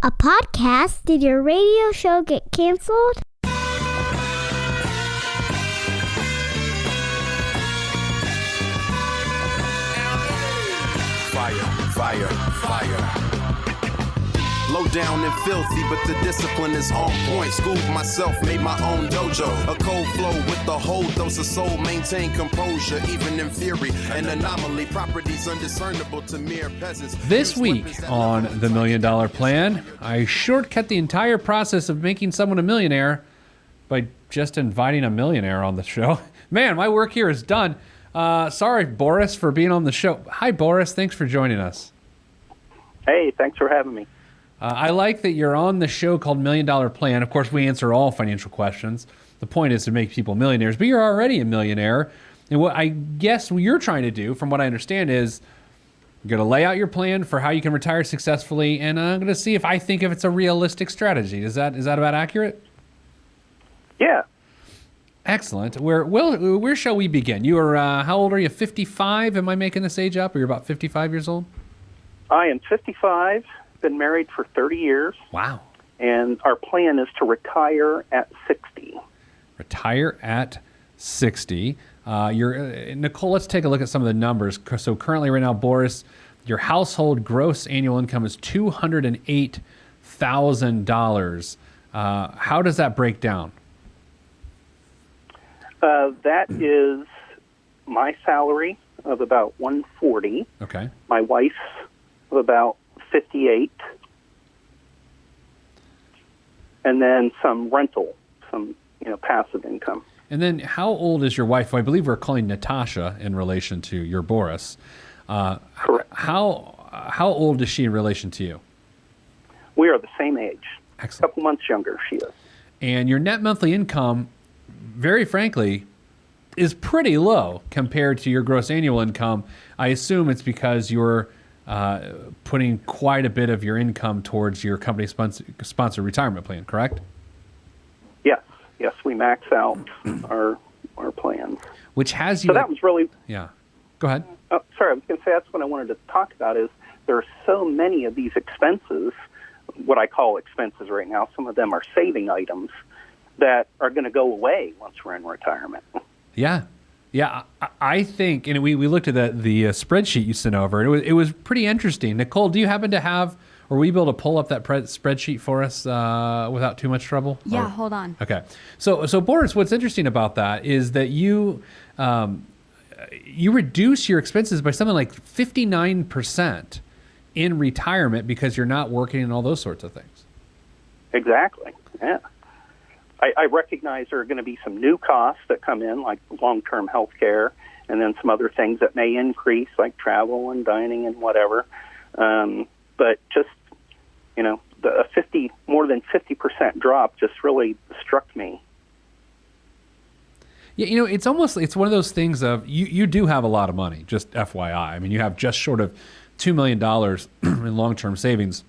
A podcast? Did your radio show get canceled? Fire. Low down and filthy, but the discipline is on point. Schooled myself, made my own dojo. A cold flow with the whole dose of soul. Maintain composure, even in theory. An anomaly, properties undiscernible to mere peasants. This week on The $1 Million Plan, I shortcut the entire process of making someone a millionaire by just inviting a millionaire on the show. Man, my work here is done. Sorry, Boris, for being on the show. Hi, Boris. Thanks for joining us. Hey, thanks for having me. I like that you're on the show called $1 Million Plan. Of course, we answer all financial questions. The point is to make people millionaires, but you're already a millionaire. And what I guess what you're trying to do, from what I understand, is you're going to lay out your plan for how you can retire successfully, and I'm going to see if it's a realistic strategy. Is that about accurate? Yeah. Excellent. Where shall we begin? You are, how old are you, 55? Am I making this age up? Or you're about 55 years old? I am 55, been married for 30 years. Wow. And our plan is to retire at 60. Retire at 60. Nicole, let's take a look at some of the numbers. So currently right now, Boris, your household gross annual income is $208,000. How does that break down? That is my salary of about $140. Okay. My wife's of about $58. And then some rental, some passive income. And then how old is your wife? I believe we're calling Natasha in relation to your Boris. Correct. How old is she in relation to you? We are the same age. Excellent. A couple months younger, she is. And your net monthly income, very frankly, is pretty low compared to your gross annual income. I assume it's because you're putting quite a bit of your income towards your company sponsored retirement plan, correct? Yes, we max out our plans. Which has you... So that was really... Yeah. Go ahead. Oh, sorry, I was going to say that's what I wanted to talk about is there are so many of these expenses, what I call expenses right now. Some of them are saving items that are going to go away once we're in retirement. Yeah. I think, and we looked at the spreadsheet you sent over, and it was pretty interesting. Nicole, do you happen to have, or will you be able to pull up that spreadsheet for us without too much trouble? Yeah, hold on. Okay. So Boris, what's interesting about that is that you reduce your expenses by something like 59% in retirement because you're not working and all those sorts of things. Exactly, yeah. I recognize there are going to be some new costs that come in, like long-term health care, and then some other things that may increase, like travel and dining and whatever. But just, more than 50% drop just really struck me. Yeah, it's one of those things of, you do have a lot of money, just FYI. I mean, you have just short of $2 million in long-term savings.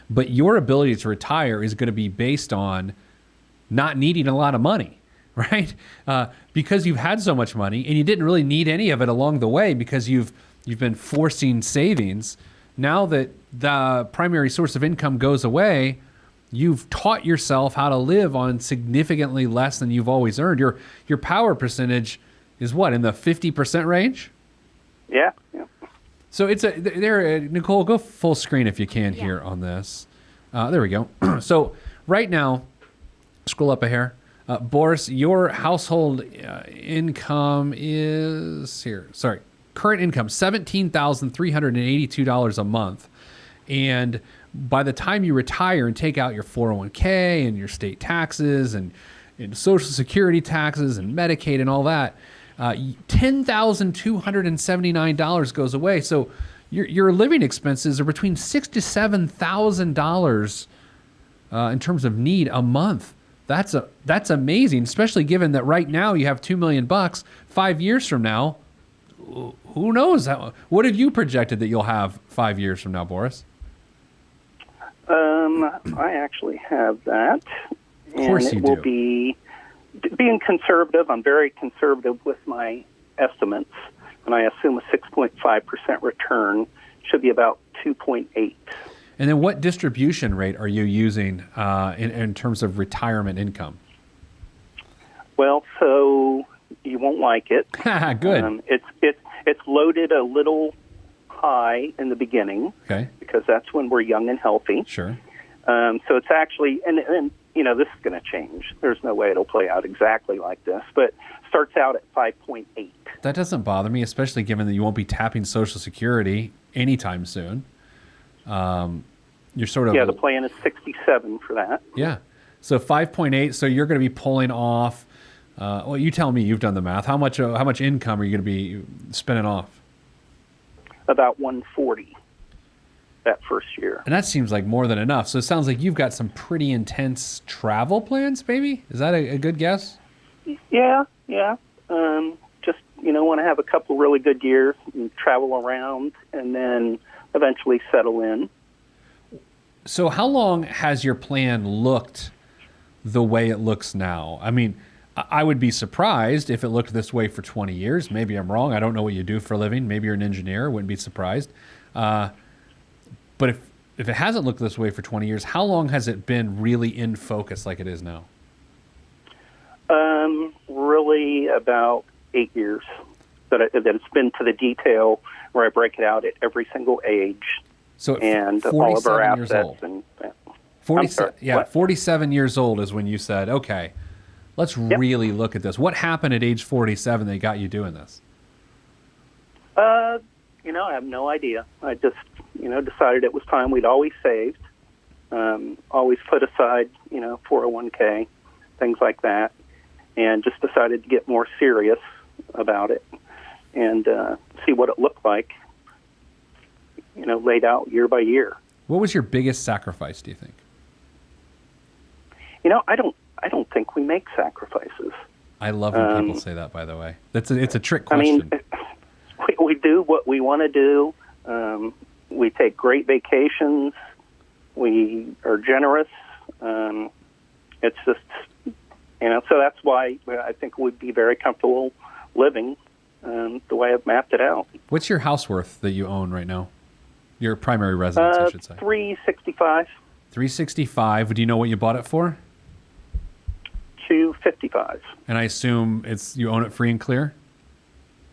But your ability to retire is going to be based on not needing a lot of money, right? Because you've had so much money and you didn't really need any of it along the way because you've been forcing savings. Now that the primary source of income goes away, you've taught yourself how to live on significantly less than you've always earned. Your power percentage is what, in the 50% range? Yeah. So Nicole, go full screen if you can here on this. There we go. So right now, scroll up a hair. Boris, your household income is here. Sorry, current income, $17,382 a month. And by the time you retire and take out your 401k and your state taxes and Social Security taxes and Medicaid and all that, $10,279 goes away. So your living expenses are between $6,000 to $7,000 in terms of need a month. That's amazing, especially given that right now you have $2 million. 5 years from now, who knows? What have you projected that you'll have 5 years from now, Boris? I actually have that. Of course you do. And it will be, being conservative, I'm very conservative with my estimates, and I assume a 6.5% return should be about 2.8. And then what distribution rate are you using in terms of retirement income? Well, so you won't like it. Good. It's loaded a little high in the beginning, Okay. because that's when we're young and healthy. Sure. So it's actually, and this is going to change. There's no way it'll play out exactly like this, but starts out at 5.8. That doesn't bother me, especially given that you won't be tapping Social Security anytime soon. You're sort of... Yeah, the plan is 67 for that. Yeah. So 5.8, so you're going to be pulling off... well, you tell me, you've done the math. How much income are you going to be spinning off? About 140 that first year. And that seems like more than enough. So it sounds like you've got some pretty intense travel plans, maybe? Is that a good guess? Yeah. Just, want to have a couple really good years and travel around and then eventually settle in. So how long has your plan looked the way it looks now? I mean, I would be surprised if it looked this way for 20 years. Maybe I'm wrong. I don't know what you do for a living. Maybe you're an engineer. Wouldn't be surprised. But if it hasn't looked this way for 20 years, how long has it been really in focus like it is now? Really about 8 years that it's been to the detail where I break it out at every single age. So and all of our 47 years assets. old. And 47 years old is when you said, okay, let's really look at this. What happened at age 47 that got you doing this? I have no idea. I just, decided it was time. We'd always saved, always put aside, 401k, things like that, and just decided to get more serious about it and see what it looked like, laid out year by year. What was your biggest sacrifice, do you think? I don't think we make sacrifices. I love when people say that, by the way. It's a trick question. We do what we want to do. We take great vacations. We are generous. It's just, so that's why I think we'd be very comfortable living the way I've mapped it out. What's your house worth that you own right now? Your primary residence, I should say. $365. $365. Do you know what you bought it for? $255. And I assume you own it free and clear?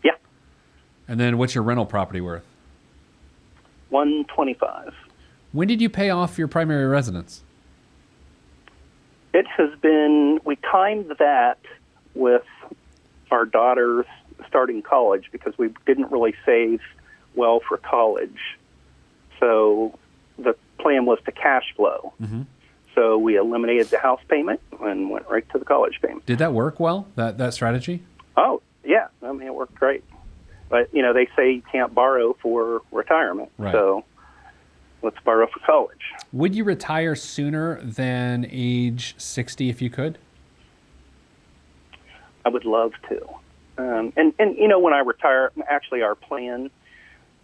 Yeah. And then what's your rental property worth? $125. When did you pay off your primary residence? It has been, we timed that with our daughters starting college because we didn't really save well for college. So the plan was to cash flow. Mm-hmm. So we eliminated the house payment and went right to the college payment. Did that work well, that strategy? Oh, yeah. It worked great. But, they say you can't borrow for retirement. Right. So let's borrow for college. Would you retire sooner than age 60 if you could? I would love to. And when I retire, actually our plan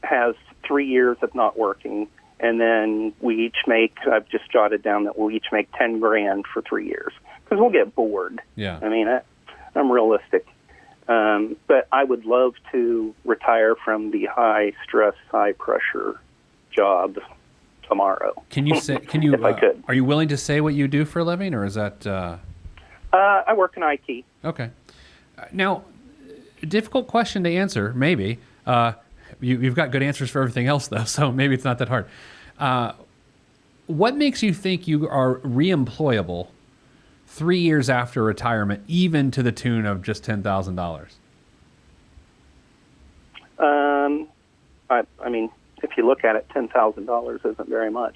has 3 years of not working. And then we each make, I've just jotted down that we'll each make $10,000 for 3 years because we'll get bored. Yeah. I'm realistic. But I would love to retire from the high stress, high pressure job tomorrow. Can you if I could. Are you willing to say what you do for a living, or is that? I work in IT. Okay. Now, difficult question to answer, maybe. You've got good answers for everything else, though, so maybe it's not that hard. What makes you think you are reemployable 3 years after retirement, even to the tune of just $10,000? If you look at it, $10,000 isn't very much.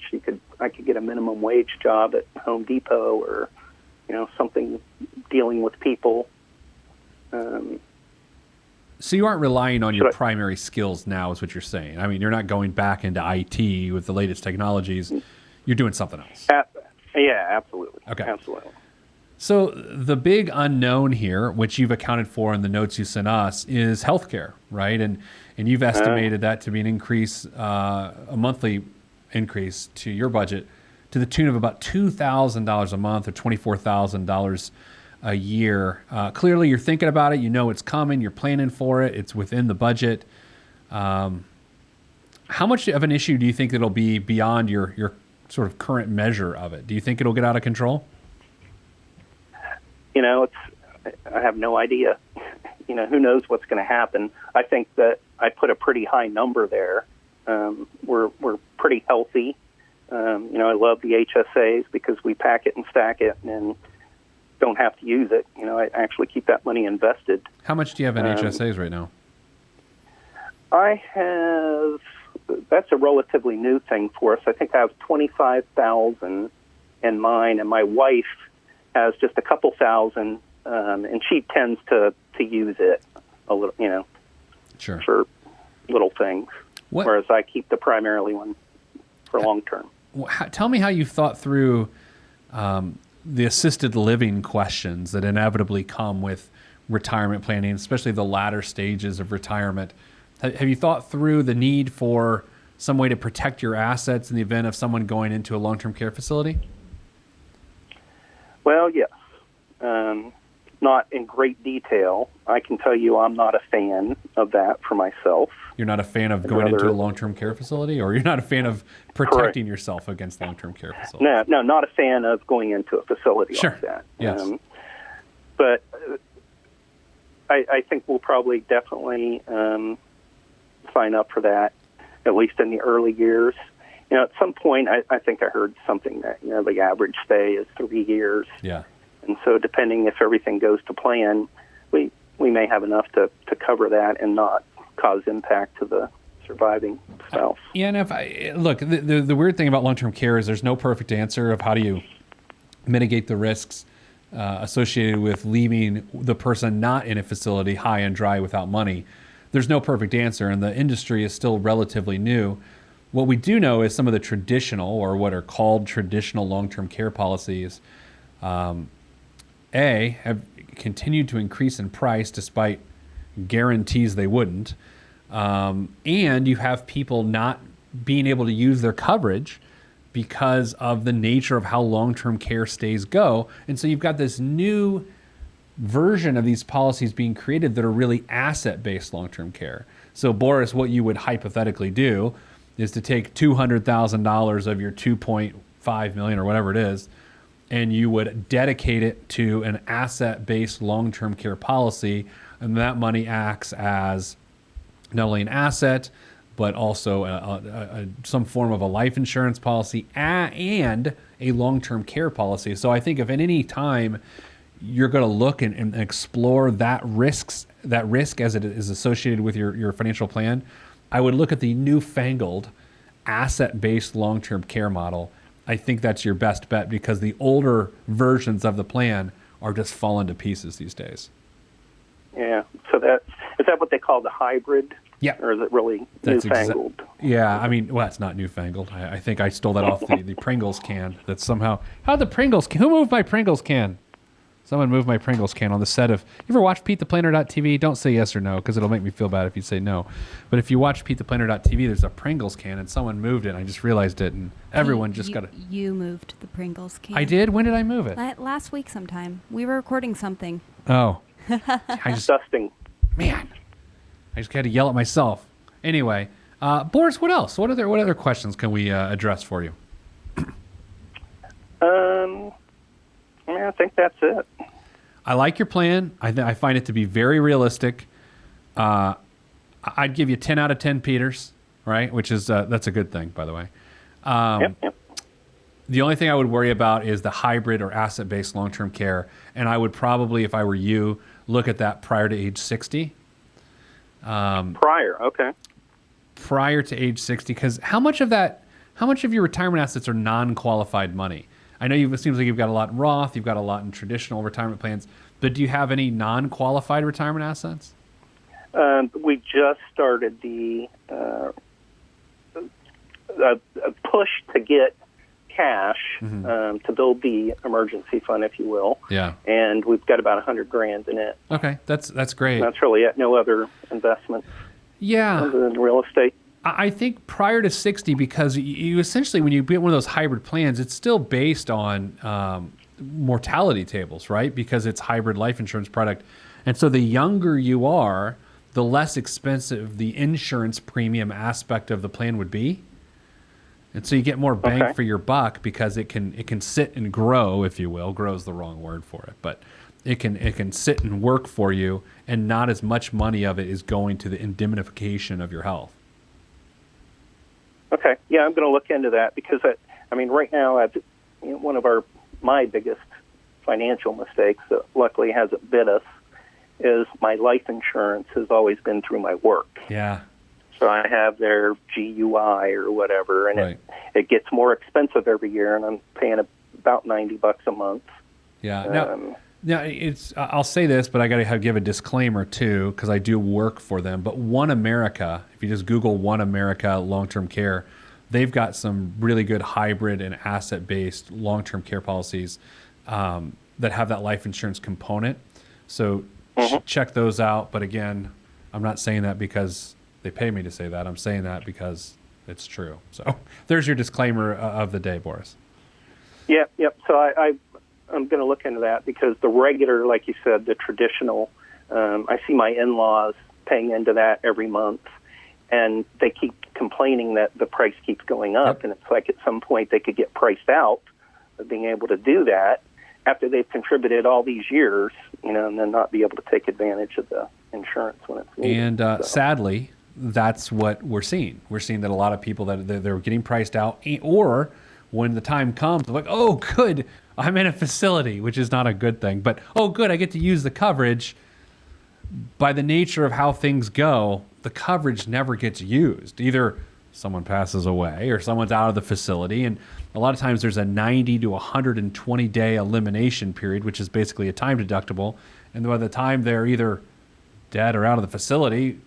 I could get a minimum wage job at Home Depot or, something dealing with people. So you aren't relying on your primary skills now, is what you're saying. You're not going back into IT with the latest technologies. You're doing something else. Yeah, absolutely. Okay. Absolutely. So the big unknown here, which you've accounted for in the notes you sent us, is healthcare, right? And you've estimated that to be an increase, a monthly increase to your budget to the tune of about $2,000 a month or $24,000 a year. Clearly, you're thinking about it. You know it's coming. You're planning for it. It's within the budget. How much of an issue do you think it'll be beyond your sort of current measure of it? Do you think it'll get out of control? I have no idea. Who knows what's going to happen. I think that I put a pretty high number there. We're pretty healthy. I love the HSAs because we pack it and stack it and don't have to use it. I actually keep that money invested. How much do you have in HSAs right now? I have, that's a relatively new thing for us. I think I have 25,000 in mine, and my wife has just a couple thousand, and she tends to use it a little, sure, for little things. Whereas I keep the primarily one for long term. Tell me how you thought through the assisted living questions that inevitably come with retirement planning, especially the latter stages of retirement. Have you thought through the need for some way to protect your assets in the event of someone going into a long-term care facility? Well, yes. Not in great detail. I can tell you I'm not a fan of that for myself. You're not a fan of going into a long-term care facility, or you're not a fan of protecting yourself against long-term care facilities? No, not a fan of going into a facility sure. like that. Yes. But I think we'll probably definitely sign up for that, at least in the early years. At some point, I think I heard something that, the average stay is 3 years. Yeah. And so depending if everything goes to plan, we may have enough to cover that and not cause impact to the surviving spouse. Yeah, and if look, the weird thing about long-term care is there's no perfect answer of how do you mitigate the risks associated with leaving the person not in a facility high and dry without money. There's no perfect answer, and the industry is still relatively new. What we do know is some of the traditional, or what are called traditional long-term care policies, have continued to increase in price despite guarantees they wouldn't. And you have people not being able to use their coverage because of the nature of how long-term care stays go. And so you've got this new version of these policies being created that are really asset-based long-term care. So Boris, what you would hypothetically do is to take $200,000 of your $2.5 million or whatever it is, and you would dedicate it to an asset-based long-term care policy, and that money acts as not only an asset, but also some form of a life insurance policy and a long-term care policy. So I think if at any time you're going to look and explore that risk as it is associated with your financial plan, I would look at the newfangled asset-based long-term care model. I think that's your best bet because the older versions of the plan are just falling to pieces these days. Yeah. So is that what they call the hybrid? Yeah. Or is it really newfangled? Yeah. I mean, well, it's not newfangled. I think I stole that off the Pringles can. That somehow, who moved my Pringles can? Someone moved my Pringles can on the set of... You ever watch PeteThePlanner.tv? Don't say yes or no, because it'll make me feel bad if you say no. But if you watch PeteThePlanner.tv, there's a Pringles can, and someone moved it, and I just realized it, and everyone just got it. You moved the Pringles can. I did? When did I move it? Last week sometime. We were recording something. Oh. Dusting. Man. I just had to yell at myself. Anyway, Boris, what else? What other questions can we address for you? I think that's it. I like your plan. I find it to be very realistic. I'd give you 10 out of 10 Peters, right? Which is that's a good thing, by the way. Yep. The only thing I would worry about is the hybrid or asset-based long-term care, and I would probably, if I were you, look at that prior to age 60. Okay. Prior to age 60, because how much of your retirement assets are non-qualified money? I know it seems like you've got a lot in Roth, you've got a lot in traditional retirement plans, but do you have any non-qualified retirement assets? We just started the push to get cash to build the emergency fund, if you will. Yeah. And we've got about $100,000 in it. Okay, that's great. That's really it. No other investment. Yeah. Other than real estate. I think prior to 60, because you essentially, when you get one of those hybrid plans, it's still based on mortality tables, right? Because it's hybrid life insurance product. And so the younger you are, the less expensive the insurance premium aspect of the plan would be. And so you get more bang Okay. for your buck because it can sit and grow, if you will. Grow is the wrong word for it, but it can sit and work for you, and not as much money of it is going to the indemnification of your health. Okay. Yeah, I'm going to look into that because right now one of my biggest financial mistakes that luckily hasn't bit us is my life insurance has always been through my work. Yeah. So I have their GUI or whatever, and Right. it gets more expensive every year, and I'm paying about $90 a month. Yeah. Now I'll say this, but I got to give a disclaimer too, because I do work for them. But One America, if you just Google One America long-term care, they've got some really good hybrid and asset-based long-term care policies that have that life insurance component. So check those out. But again, I'm not saying that because they pay me to say that. I'm saying that because it's true. So there's your disclaimer of the day, Boris. Yep. So I'm going to look into that because the regular, like you said, the traditional, I see my in-laws paying into that every month, and they keep complaining that the price keeps going up. Yep. And it's like at some point they could get priced out of being able to do that after they've contributed all these years, and then not be able to take advantage of the insurance when it's needed. And sadly, that's what we're seeing. We're seeing that a lot of people that they're getting priced out, or when the time comes, they're like, oh, good, I'm in a facility, which is not a good thing. But, oh, good, I get to use the coverage. By the nature of how things go, the coverage never gets used. Either someone passes away or someone's out of the facility. And a lot of times there's a 90 to 120-day elimination period, which is basically a time deductible. And by the time they're either dead or out of the facility,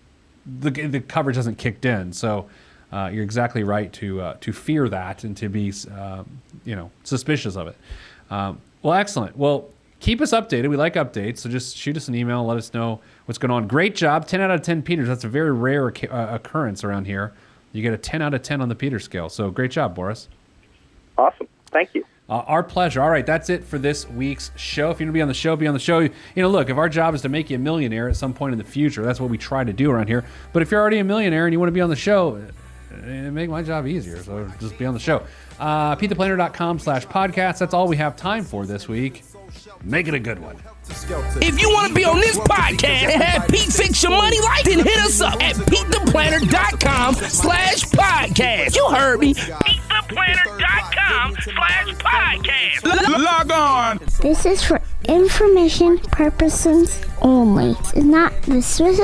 the coverage hasn't kicked in. So you're exactly right to fear that and to be suspicious of it. Well, excellent. Well, keep us updated. We like updates, so just shoot us an email and let us know what's going on. Great job. 10 out of 10 Peters. That's a very rare occurrence around here. You get a 10 out of 10 on the Peter scale. So great job, Boris. Awesome. Thank you. Our pleasure. All right, that's it for this week's show. If you want to be on the show, be on the show. Look, if our job is to make you a millionaire at some point in the future, that's what we try to do around here. But if you're already a millionaire and you want to be on the show, make my job easier. So just be on the show. PeteThePlanner.com/podcast. That's all we have time for this week. Make it a good one. If you want to be on this podcast and have Pete fix your money life, then hit us up at PeteThePlanner.com/podcast. You heard me. PeteThePlanner.com/podcast. Log on. This is for information purposes only. It's not the Swiss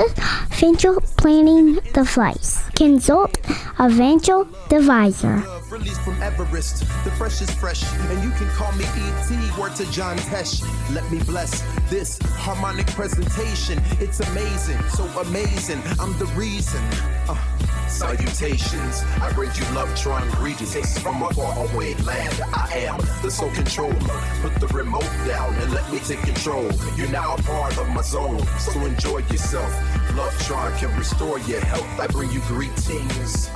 financial planning device. Consult a financial advisor. Released from Everest, the fresh is fresh, and you can call me E.T. Word to John Tesh. Let me bless this harmonic presentation. It's amazing, so amazing. I'm the reason. Salutations, I bring you love, trying greetings from a faraway land. I am the sole controller. Put the remote down and let me take control. You're now a part of my zone, so enjoy yourself. Love Tron can restore your health. I bring you greetings,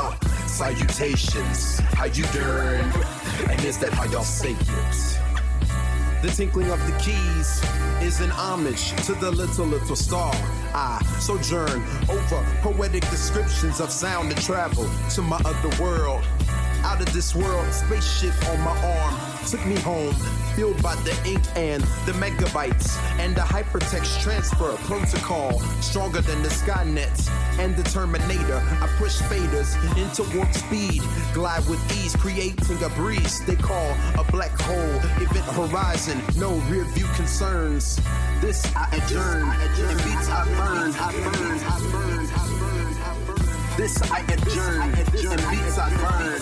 salutations. How you doing? And is that how y'all say it? The tinkling of the keys is an homage to the little star. I sojourn over poetic descriptions of sound and travel to my other world. Out of this world, spaceship on my arm took me home, fueled by the ink and the megabytes and the hypertext transfer protocol, stronger than the Skynet and the Terminator. I push faders into warp speed, glide with ease, creating a breeze they call a black hole. Event horizon, no rear view concerns. This I adjourn, and beats I burn. This I adjourn, and beats I burn.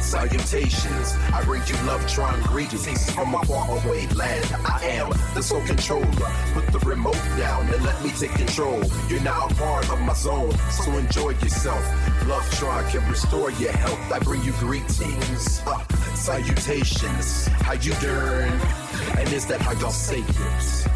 Salutations, I bring you love, trying greetings from a faraway land. I am the sole controller. Put the remote down and let me take control. You're now a part of my zone, so enjoy yourself. Love Tron can restore your health. I bring you greetings, salutations. How you doing? And is that how y'all say it?